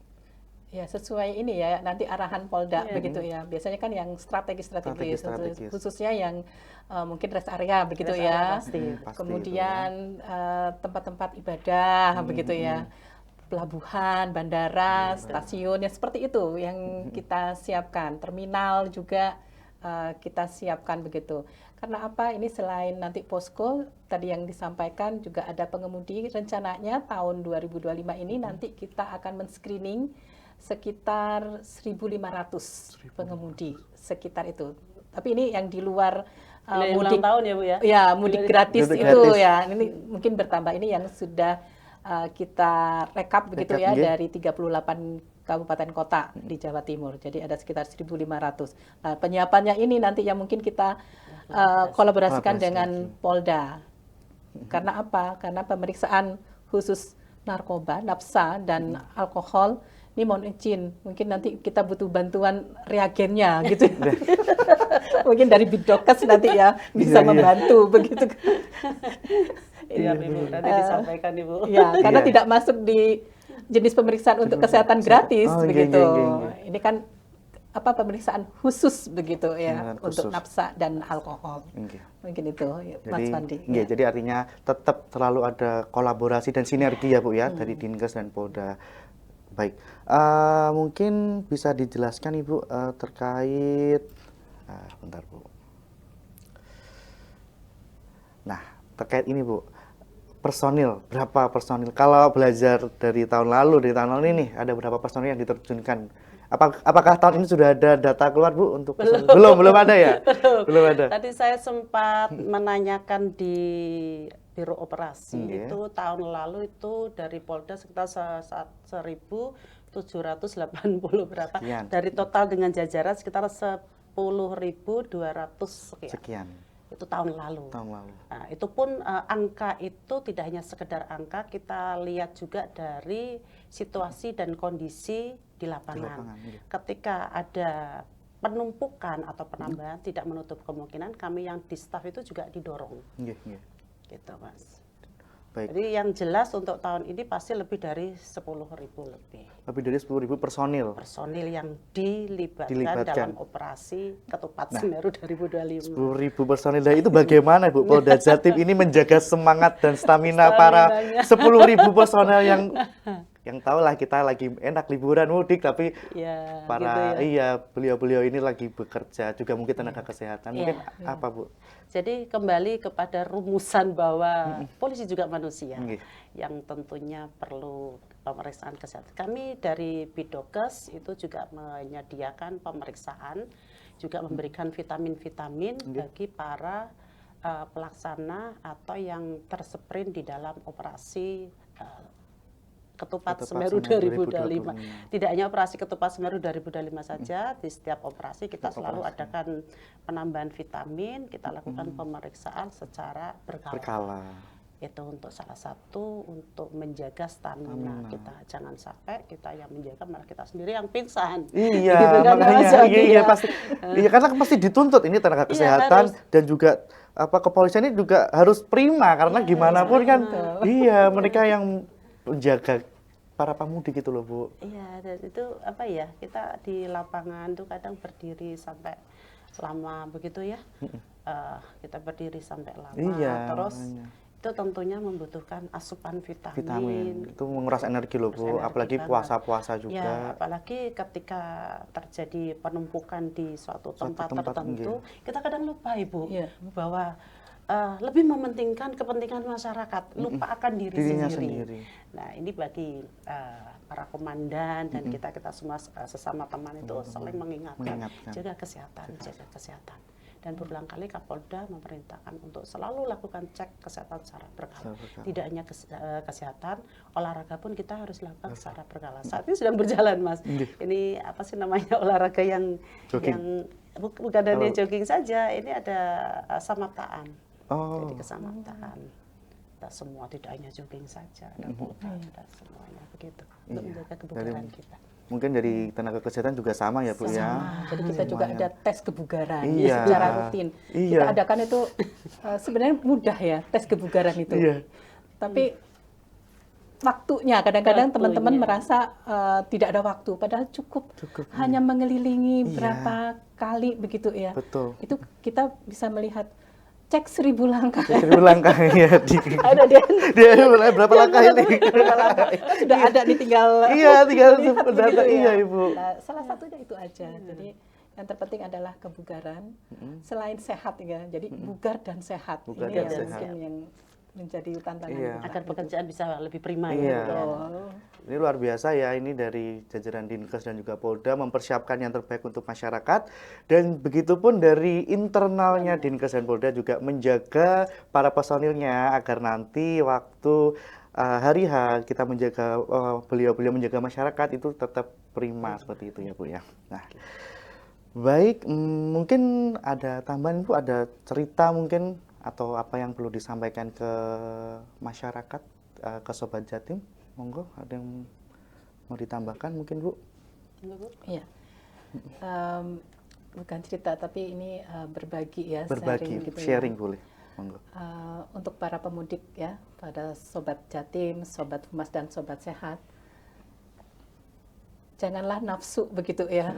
[SPEAKER 3] Ya, sesuai ini ya, nanti arahan Polda begitu ya. Biasanya kan yang strategi-strategi,
[SPEAKER 1] Strategis.
[SPEAKER 3] khususnya yang mungkin rest area begitu
[SPEAKER 2] Rest
[SPEAKER 3] ya.
[SPEAKER 2] area pasti.
[SPEAKER 1] Pasti
[SPEAKER 3] Kemudian tempat-tempat ibadah begitu ya. Pelabuhan, bandara, stasiun, ya seperti itu yang kita siapkan. Terminal juga kita siapkan begitu. Karena apa? Ini selain nanti posko tadi yang disampaikan juga ada pengemudi. Rencananya tahun 2025 ini nanti kita akan men-screening sekitar 1.500 pengemudi sekitar itu. Tapi ini yang di luar
[SPEAKER 2] mudik
[SPEAKER 3] mudik
[SPEAKER 2] tahun ya Bu ya.
[SPEAKER 3] Ya, mudik gratis
[SPEAKER 1] Mudik
[SPEAKER 3] itu
[SPEAKER 1] gratis.
[SPEAKER 3] ya. Ini mungkin bertambah, ini yang sudah kita rekap begitu ya
[SPEAKER 1] nggih.
[SPEAKER 3] dari 38 kabupaten kota di Jawa Timur. Jadi ada sekitar 1.500. Nah, penyiapannya ini nanti yang mungkin kita kolaborasikan
[SPEAKER 1] Kolaborasi
[SPEAKER 3] dengan Polda. Karena apa? Karena pemeriksaan khusus narkoba, nafsa dan alkohol ini mohon izin, mungkin nanti kita butuh bantuan reagennya gitu. Mungkin dari Bidokes nanti ya bisa membantu begitu.
[SPEAKER 2] Iya Ibu, nanti disampaikan Ibu.
[SPEAKER 3] Ya, karena
[SPEAKER 1] Iya.
[SPEAKER 3] tidak masuk di jenis pemeriksaan untuk kesehatan gratis
[SPEAKER 1] Oh,
[SPEAKER 3] begitu.
[SPEAKER 1] nggih.
[SPEAKER 3] Ini kan pemeriksaan khusus begitu ya
[SPEAKER 1] Pemeriksaan
[SPEAKER 3] untuk
[SPEAKER 1] khusus.
[SPEAKER 3] nafsa dan alkohol.
[SPEAKER 1] Nggih.
[SPEAKER 3] Mungkin itu Mas
[SPEAKER 1] Jadi,
[SPEAKER 3] Fandi.
[SPEAKER 1] nggih, jadi artinya tetap selalu ada kolaborasi dan sinergi ya Bu ya dari Dinkes dan Polda. Baik, mungkin bisa dijelaskan Ibu terkait, bentar Bu. Nah, terkait ini Bu, personil, berapa personil? Kalau belajar dari tahun lalu ini, ada berapa personil yang diterjunkan? Apakah tahun ini sudah ada data keluar Bu untuk personil? Belum ada ya? Belum ada.
[SPEAKER 2] Tadi saya sempat menanyakan di Biro Operasi
[SPEAKER 1] Iya.
[SPEAKER 2] itu tahun lalu itu dari Polda sekitar 1.780 berapa.
[SPEAKER 1] Sekian.
[SPEAKER 2] Dari total dengan jajaran sekitar 10.200 sekian.
[SPEAKER 1] Sekian
[SPEAKER 2] Itu tahun lalu.
[SPEAKER 1] tahun lalu.
[SPEAKER 2] Nah, itu pun angka itu tidak hanya sekedar angka, kita lihat juga dari situasi dan kondisi di lapangan.
[SPEAKER 1] iya.
[SPEAKER 2] Ketika ada penumpukan atau penambahan, tidak menutup kemungkinan kami yang di staff itu juga didorong,
[SPEAKER 1] Nggih, nggih.
[SPEAKER 2] gitu Mas.
[SPEAKER 1] Baik.
[SPEAKER 2] Jadi yang jelas untuk tahun ini pasti lebih dari 10.000 lebih
[SPEAKER 1] Lebih dari 10.000 personil.
[SPEAKER 2] personil yang dilibatkan
[SPEAKER 1] Dilibatkan.
[SPEAKER 2] dalam operasi Ketupat Semeru 2025.
[SPEAKER 1] 10.000 personil. Nah, itu bagaimana Bu Polda Jatim ini menjaga semangat dan stamina para 10.000 personel yang tahu lah kita lagi enak liburan mudik tapi
[SPEAKER 2] Ya,
[SPEAKER 1] para
[SPEAKER 2] gitu ya.
[SPEAKER 1] iya beliau-beliau ini lagi bekerja juga mungkin tenaga kesehatan mungkin
[SPEAKER 2] Iya.
[SPEAKER 1] apa Bu?
[SPEAKER 2] Jadi kembali kepada rumusan bahwa polisi juga manusia
[SPEAKER 1] Nggih.
[SPEAKER 2] yang tentunya perlu pemeriksaan kesehatan. Kami dari Bidokes itu juga menyediakan pemeriksaan, juga memberikan vitamin-vitamin bagi para pelaksana atau yang tersprint di dalam operasi Ketupat Semeru 2025. Tidak hanya operasi Ketupat Semeru 2025 saja, di setiap operasi kita selalu adakan penambahan vitamin, kita lakukan pemeriksaan secara berkala.
[SPEAKER 1] Berkala.
[SPEAKER 2] Itu untuk salah satu untuk menjaga stamina kita. Jangan sampai kita yang menjaga malah kita sendiri yang pingsan.
[SPEAKER 1] Iya,
[SPEAKER 2] Gitu kan,
[SPEAKER 1] makanya
[SPEAKER 2] Mas Wandi,
[SPEAKER 1] iya
[SPEAKER 2] ya.
[SPEAKER 1] pasti. Iya karena pasti dituntut ini tenaga kesehatan
[SPEAKER 2] harus.
[SPEAKER 1] dan juga kepolisian ini juga harus prima karena gimana pun kan iya mereka yang menjaga para pemudik gitu loh Bu.
[SPEAKER 2] Iya, dan itu apa ya, kita di lapangan tuh kadang berdiri sampai lama begitu ya. Kita berdiri sampai lama,
[SPEAKER 1] Iya,
[SPEAKER 2] terus
[SPEAKER 1] makanya.
[SPEAKER 2] itu tentunya membutuhkan asupan vitamin.
[SPEAKER 1] Vitamin itu menguras energi loh Bu,
[SPEAKER 2] Energi
[SPEAKER 1] apalagi
[SPEAKER 2] banget.
[SPEAKER 1] puasa-puasa
[SPEAKER 2] Ya,
[SPEAKER 1] juga.
[SPEAKER 2] apalagi ketika terjadi penumpukan di suatu tempat,
[SPEAKER 1] tempat,
[SPEAKER 2] tertentu, kita kadang lupa Ibu
[SPEAKER 3] Iya.
[SPEAKER 2] bahwa lebih mementingkan kepentingan masyarakat, lupa akan diri
[SPEAKER 1] Dirinya
[SPEAKER 2] sendiri.
[SPEAKER 1] sendiri.
[SPEAKER 2] Nah, ini bagi para komandan dan kita semua sesama teman itu saling mengingatkan, jaga kesehatan. Dan berulang kali Kapolda memerintahkan untuk selalu lakukan cek kesehatan secara berkala. Tidak hanya kesehatan, olahraga pun kita harus lakukan secara berkala. Saat ini sedang berjalan, Mas. Ini apa sih namanya olahraga yang
[SPEAKER 1] Jogging.
[SPEAKER 2] bukan hanya jogging saja, ini ada samaptaan.
[SPEAKER 1] Oh.
[SPEAKER 2] Jadi kesamaptaan. Kita semua tidak hanya jogging saja, ada pulpen, ada semuanya begitu untuk menjaga kebugaran kita.
[SPEAKER 1] mungkin dari tenaga kesehatan juga sama ya Bu ya.
[SPEAKER 3] Sama. Jadi kita juga
[SPEAKER 1] Semuanya.
[SPEAKER 3] ada tes kebugaran
[SPEAKER 1] Iya.
[SPEAKER 3] secara rutin.
[SPEAKER 1] Iya.
[SPEAKER 3] Kita adakan itu sebenarnya mudah ya tes kebugaran itu.
[SPEAKER 1] Iya.
[SPEAKER 3] Tapi waktunya kadang-kadang
[SPEAKER 2] Waktunya.
[SPEAKER 3] teman-teman merasa tidak ada waktu, padahal cukup hanya mengelilingi
[SPEAKER 1] Iya.
[SPEAKER 3] berapa kali begitu ya.
[SPEAKER 1] Betul.
[SPEAKER 3] Itu kita bisa melihat cek 1000 langkah.
[SPEAKER 1] 1000 langkah ya
[SPEAKER 3] Ada dia.
[SPEAKER 1] dia mulai berapa langkah ini?
[SPEAKER 3] Berapa langkah? Sudah ada nih tinggal.
[SPEAKER 1] Iya, tinggal
[SPEAKER 3] lihat
[SPEAKER 1] data.
[SPEAKER 3] begitu ya.
[SPEAKER 1] Iya, Ibu.
[SPEAKER 3] Nah, salah satunya itu aja. Jadi yang terpenting adalah kebugaran selain sehat ya. Jadi bugar dan sehat.
[SPEAKER 1] Bugar
[SPEAKER 3] Ini
[SPEAKER 1] dan
[SPEAKER 3] yang
[SPEAKER 1] sehat.
[SPEAKER 3] mungkin yang menjadi tantangan
[SPEAKER 1] Iya.
[SPEAKER 3] kita.
[SPEAKER 2] Agar pekerjaan bisa lebih prima
[SPEAKER 1] Iya.
[SPEAKER 2] ya.
[SPEAKER 3] Betul.
[SPEAKER 1] Ini luar biasa ya, ini dari jajaran Dinkes dan juga Polda mempersiapkan yang terbaik untuk masyarakat, dan begitupun dari internalnya Dinkes dan Polda juga menjaga para personilnya agar nanti waktu hari H kita menjaga beliau-beliau menjaga masyarakat itu tetap prima seperti itu ya Bu ya. Nah, baik, mungkin ada tambahan Bu, ada cerita mungkin atau apa yang perlu disampaikan ke masyarakat, ke Sobat Jatim? Monggo, ada yang mau ditambahkan mungkin Bu?
[SPEAKER 3] Iya. Bukan cerita, tapi ini berbagi ya,
[SPEAKER 1] Berbagi,
[SPEAKER 3] gitu ya.
[SPEAKER 1] sharing boleh. Monggo.
[SPEAKER 3] Untuk para pemudik ya, pada Sobat Jatim, Sobat Humas dan Sobat Sehat, janganlah nafsu begitu ya.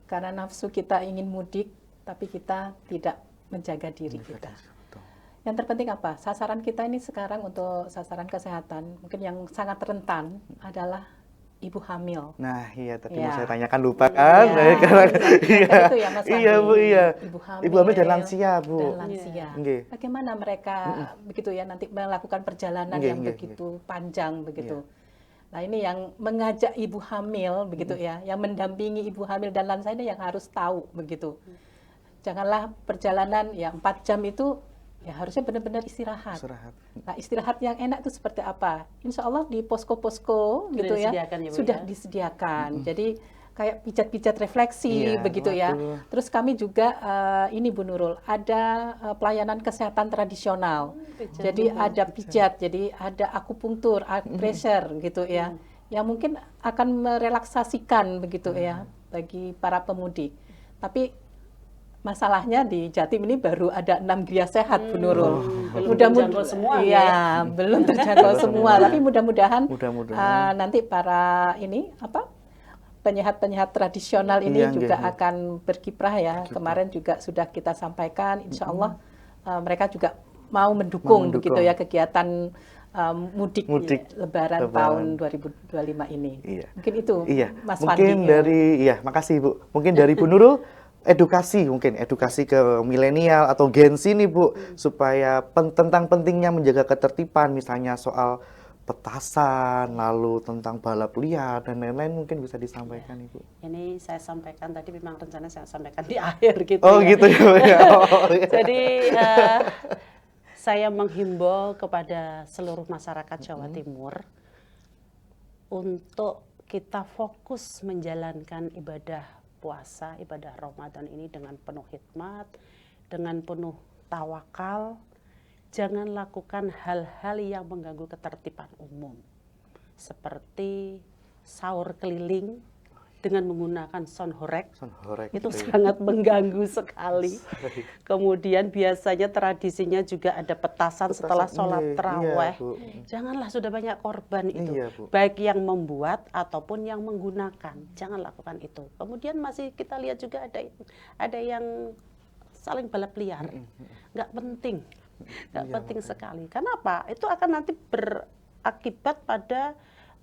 [SPEAKER 3] Karena nafsu kita ingin mudik, tapi kita tidak menjaga diri kita. Yang terpenting apa? Sasaran kita ini sekarang untuk sasaran kesehatan, mungkin yang sangat rentan adalah ibu hamil.
[SPEAKER 1] Nah, iya tadi
[SPEAKER 3] Ya.
[SPEAKER 1] mau saya tanyakan lupa kan.
[SPEAKER 3] Iya,
[SPEAKER 1] Nah, sekarang iya.
[SPEAKER 3] itu ya, Mas
[SPEAKER 1] Iya,
[SPEAKER 3] Fandi.
[SPEAKER 1] Bu, iya.
[SPEAKER 3] Ibu hamil
[SPEAKER 1] dan lansia, Bu.
[SPEAKER 3] Dan lansia.
[SPEAKER 1] Nggih.
[SPEAKER 3] Bagaimana mereka begitu ya nanti melakukan perjalanan
[SPEAKER 1] Nggih,
[SPEAKER 3] yang
[SPEAKER 1] nggih,
[SPEAKER 3] begitu panjang begitu. Nah, ini yang mengajak ibu hamil begitu ya, yang mendampingi ibu hamil dan lansia ini yang harus tahu begitu. Janganlah perjalanan ya 4 jam itu ya harusnya benar-benar istirahat.
[SPEAKER 1] Istirahat.
[SPEAKER 3] Nah, istirahat yang enak itu seperti apa? Insya Allah di posko-posko
[SPEAKER 2] Sudah
[SPEAKER 3] gitu ya,
[SPEAKER 2] disediakan ya, Bu,
[SPEAKER 3] sudah
[SPEAKER 2] ya?
[SPEAKER 3] disediakan. Jadi kayak pijat-pijat refleksi
[SPEAKER 1] Iya,
[SPEAKER 3] begitu ya.
[SPEAKER 1] waduh.
[SPEAKER 3] Terus kami juga ini Bu Nurul, ada pelayanan kesehatan tradisional. Jadi ada pijat, jadi ada akupunktur, pressure gitu ya. Yang mungkin akan merelaksasikan begitu ya bagi para pemudik. Tapi masalahnya di Jatim ini baru ada 6 gria sehat, Bu Nurul.
[SPEAKER 2] Belum terjangkau semua,
[SPEAKER 3] Iya, belum terjangkau semua. Tapi mudah-mudahan
[SPEAKER 1] Mudah-mudahan.
[SPEAKER 3] nanti para penyehat-penyehat tradisional ini
[SPEAKER 1] Iya,
[SPEAKER 3] juga
[SPEAKER 1] nggih.
[SPEAKER 3] akan berkiprah ya. Kemarin juga sudah kita sampaikan, insya Allah mereka juga mau mendukung begitu ya kegiatan mudik Lebaran tahun 2025 ini.
[SPEAKER 1] Iya.
[SPEAKER 3] Mungkin itu,
[SPEAKER 1] Iya.
[SPEAKER 3] Mas
[SPEAKER 1] Mungkin
[SPEAKER 3] Fandi.
[SPEAKER 1] dari makasih Bu. Mungkin dari Bu Nurul edukasi ke milenial atau Gen Z nih Bu, supaya tentang pentingnya menjaga ketertiban, misalnya soal petasan, lalu tentang balap liar dan lain-lain, mungkin bisa disampaikan Ibu.
[SPEAKER 2] Ini saya sampaikan tadi, memang rencana saya sampaikan di akhir gitu.
[SPEAKER 1] Oh
[SPEAKER 2] ya.
[SPEAKER 1] gitu ya Bu, ya. Oh, iya.
[SPEAKER 2] Jadi saya menghimbau kepada seluruh masyarakat Jawa Timur untuk kita fokus menjalankan ibadah puasa, ibadah Ramadan ini dengan penuh hikmat, dengan penuh tawakal. Jangan lakukan hal-hal yang mengganggu ketertiban umum, seperti sahur keliling dengan menggunakan sound horeg.
[SPEAKER 1] Sonhorek
[SPEAKER 2] Itu
[SPEAKER 1] gitu ya.
[SPEAKER 2] sangat mengganggu sekali. Kemudian biasanya tradisinya juga ada petasan setelah sholat
[SPEAKER 1] iya,
[SPEAKER 2] taraweh.
[SPEAKER 1] Bu.
[SPEAKER 2] Janganlah, sudah banyak korban itu.
[SPEAKER 1] Iya, Bu.
[SPEAKER 2] Baik yang membuat ataupun yang menggunakan. Jangan lakukan itu. Kemudian masih kita lihat juga ada yang saling balap liar. Nggak penting. Nggak penting sekali. Kenapa? Itu akan nanti berakibat pada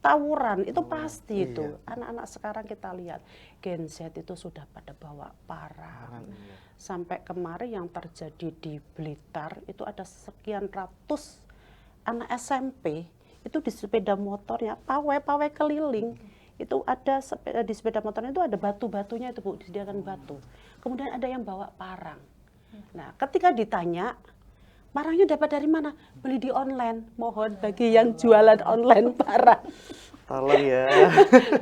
[SPEAKER 2] tawuran, itu pasti itu. Anak-anak sekarang kita lihat, Gen Z itu sudah pada bawa parang. Sampai kemarin yang terjadi di Blitar, itu ada sekian ratus anak SMP, itu di sepeda motornya, pawai keliling, itu ada di sepeda motornya itu ada batu-batunya itu Bu, disediakan batu. Kemudian ada yang bawa parang. Nah, ketika ditanya, parangnya dapat dari mana? Beli di online. Mohon bagi yang jualan online parang.
[SPEAKER 1] Tolong ya.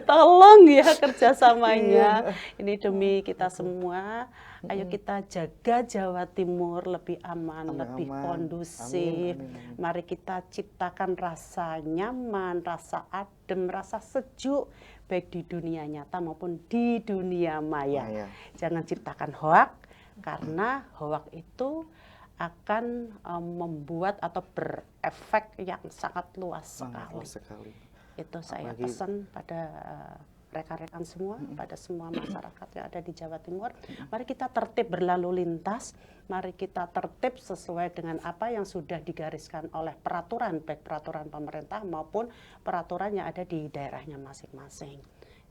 [SPEAKER 2] Tolong ya kerjasamanya. Ini demi kita semua. Ayo kita jaga Jawa Timur lebih aman, lebih
[SPEAKER 1] aman.
[SPEAKER 2] kondusif.
[SPEAKER 1] Amin, amin, amin.
[SPEAKER 2] Mari kita ciptakan rasa nyaman, rasa adem, rasa sejuk, baik di dunia nyata maupun di dunia maya. Jangan ciptakan hoak, karena hoak itu akan membuat atau berefek yang sangat luas sekali. Itu saya pesan pada rekan-rekan semua, pada semua masyarakat yang ada di Jawa Timur. Mari kita tertib berlalu lintas, mari kita tertib sesuai dengan apa yang sudah digariskan oleh peraturan, baik peraturan pemerintah maupun peraturan yang ada di daerahnya masing-masing.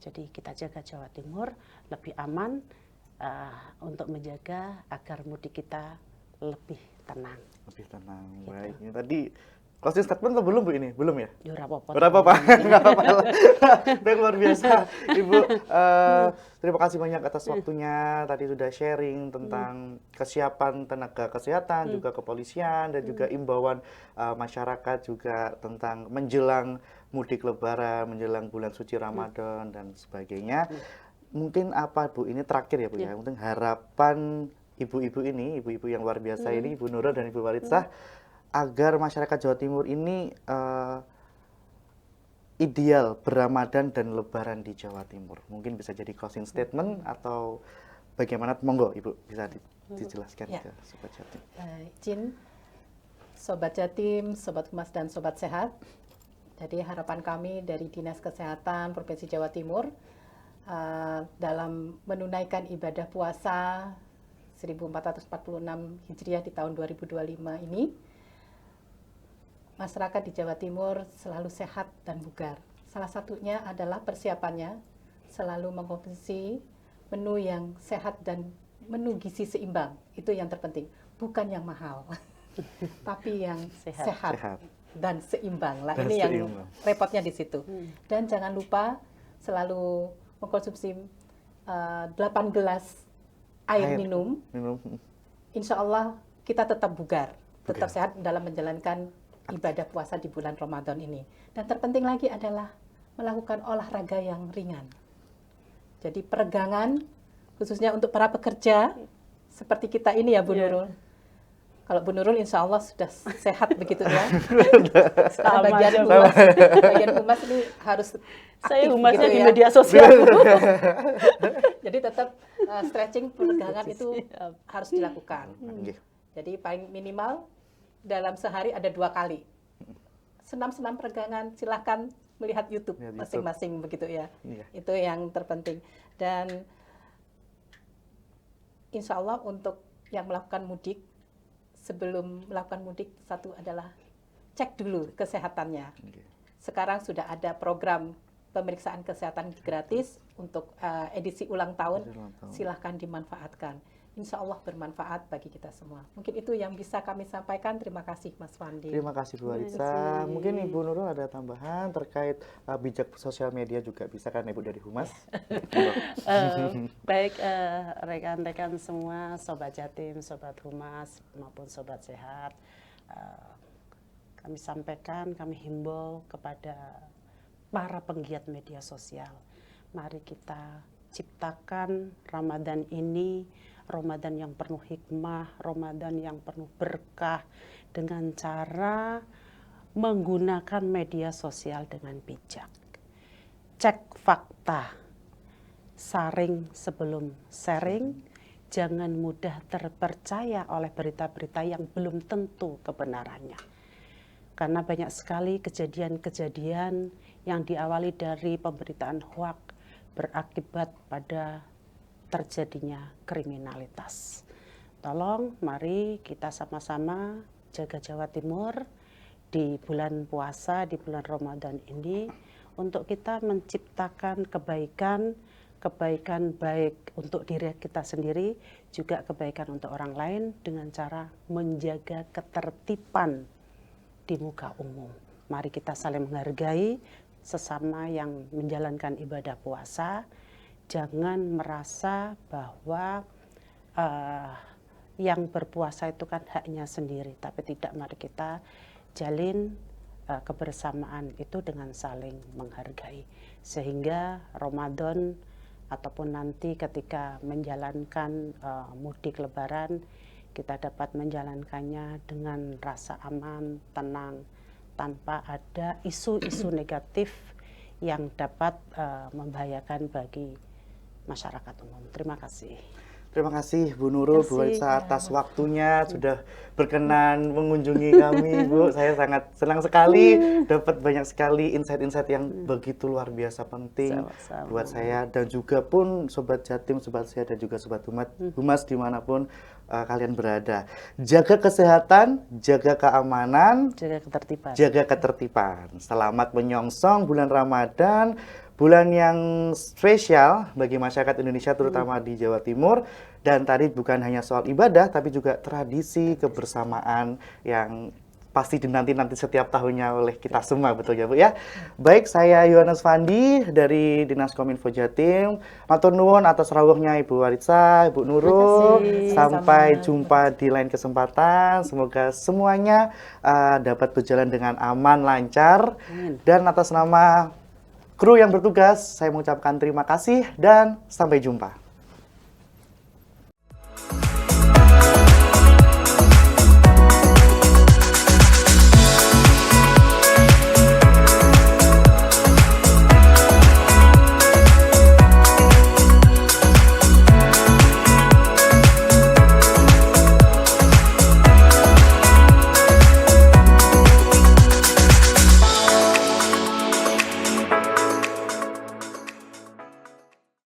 [SPEAKER 2] Jadi kita jaga Jawa Timur lebih aman untuk menjaga agar mudik kita lebih tenang.
[SPEAKER 1] Lebih tenang,
[SPEAKER 2] Gitu.
[SPEAKER 1] baik. Ini tadi closing statement atau belum Bu ini? Belum ya?
[SPEAKER 2] Ya, apa-apa.
[SPEAKER 1] Berapa Pak? Nggak apa-apa. Baik, luar biasa. Ibu, terima kasih banyak atas waktunya. Tadi sudah sharing tentang kesiapan tenaga kesehatan, juga kepolisian, dan juga imbauan masyarakat juga tentang menjelang mudik lebaran, menjelang bulan suci Ramadan, dan sebagainya. Mungkin apa Bu, ini terakhir ya Bu ya, mungkin harapan ibu-ibu ini, ibu-ibu yang luar biasa ini, Ibu Nurul dan Ibu Walitsah, agar masyarakat Jawa Timur ini ideal berRamadan dan Lebaran di Jawa Timur. Mungkin bisa jadi closing statement atau bagaimana? Monggo Ibu bisa dijelaskan ke Sobat Jatim.
[SPEAKER 3] Izin, Sobat Jatim, Sobat Humas dan Sobat Sehat. Jadi harapan kami dari Dinas Kesehatan Provinsi Jawa Timur dalam menunaikan ibadah puasa 1446 Hijriah di tahun 2025 ini, masyarakat di Jawa Timur selalu sehat dan bugar. Salah satunya adalah persiapannya selalu mengkonsumsi menu yang sehat dan menu gizi seimbang. Itu yang terpenting, bukan yang mahal, tapi yang sehat dan seimbang lah. Ini yang repotnya di situ. Dan jangan lupa selalu mengkonsumsi 8 gelas air minum. Insya Allah kita tetap bugar, tetap sehat dalam menjalankan ibadah puasa di bulan Ramadan ini. Dan terpenting lagi adalah melakukan olahraga yang ringan. Jadi peregangan, khususnya untuk para pekerja, seperti kita ini ya Bu Nurul. Kalau Bu Nurul insya Allah sudah sehat begitu ya. Bagian humas ini harus aktif.
[SPEAKER 2] Saya humasnya
[SPEAKER 3] gitu
[SPEAKER 2] di
[SPEAKER 3] ya.
[SPEAKER 2] media sosial.
[SPEAKER 3] Jadi tetap stretching, peregangan itu harus dilakukan. Jadi paling minimal dalam sehari ada 2 kali. Senam-senam peregangan, silahkan melihat YouTube masing-masing begitu ya. Itu yang terpenting. Dan insya Allah untuk yang melakukan mudik, sebelum melakukan mudik, satu adalah cek dulu kesehatannya. Sekarang sudah ada program pemeriksaan kesehatan gratis untuk edisi ulang tahun. Silahkan dimanfaatkan. Insya Allah bermanfaat bagi kita semua. Mungkin itu yang bisa kami sampaikan. Terima kasih Mas Fandi.
[SPEAKER 1] Terima kasih Bu Walitsah. Mungkin Ibu Nurul ada tambahan terkait bijak sosial media juga bisa kan Ibu dari Humas?
[SPEAKER 2] Baik rekan-rekan semua, Sobat Jatim, Sobat Humas maupun Sobat Sehat, kami sampaikan, kami himbau kepada para penggiat media sosial. Mari kita ciptakan Ramadan ini, Ramadan yang penuh hikmah, Ramadan yang penuh berkah, dengan cara menggunakan media sosial dengan bijak. Cek fakta, saring sebelum sharing, jangan mudah terpercaya oleh berita-berita yang belum tentu kebenarannya. Karena banyak sekali kejadian-kejadian yang diawali dari pemberitaan hoak berakibat pada terjadinya kriminalitas. Tolong, mari kita sama-sama jaga Jawa Timur di bulan puasa, di bulan Ramadan ini, untuk kita menciptakan kebaikan baik untuk diri kita sendiri, juga kebaikan untuk orang lain dengan cara menjaga ketertiban di muka umum. Mari kita saling menghargai sesama yang menjalankan ibadah puasa. Jangan merasa bahwa yang berpuasa itu kan haknya sendiri, tapi tidak. Mari kita jalin kebersamaan itu dengan saling menghargai. Sehingga Ramadan ataupun nanti ketika menjalankan mudik lebaran, kita dapat menjalankannya dengan rasa aman, tenang, tanpa ada isu-isu negatif yang dapat membahayakan bagi masyarakat umum. Terima kasih.
[SPEAKER 1] Terima kasih Bu Nurul, Bu
[SPEAKER 2] Terima kasih.
[SPEAKER 1] Walisa atas waktunya sudah berkenan mengunjungi kami, Bu. Saya sangat senang sekali dapat banyak sekali insight-insight yang begitu luar biasa penting
[SPEAKER 2] Sama-sama.
[SPEAKER 1] buat saya dan juga pun Sobat Jatim, Sobat Sehat dan juga Sobat Humas dimanapun kalian berada. Jaga kesehatan, jaga keamanan,
[SPEAKER 2] Jaga ketertiban.
[SPEAKER 1] jaga ketertiban. Selamat menyongsong bulan Ramadan, bulan yang spesial bagi masyarakat Indonesia terutama di Jawa Timur. Dan tadi bukan hanya soal ibadah tapi juga tradisi kebersamaan yang pasti dinanti-nanti setiap tahunnya oleh kita semua, betul ya Bu ya. Baik, saya Yohanes Fandi dari Dinas Kominfo Jatim. Matur nuwun atas rawuhnya Ibu Walisa, Ibu Nurul.
[SPEAKER 2] kasih.
[SPEAKER 1] Sampai
[SPEAKER 3] Sama-sama.
[SPEAKER 1] jumpa di lain kesempatan. Semoga semuanya dapat berjalan dengan aman, lancar.
[SPEAKER 2] Amin.
[SPEAKER 1] Dan atas nama kru yang bertugas, saya mengucapkan terima kasih dan sampai jumpa.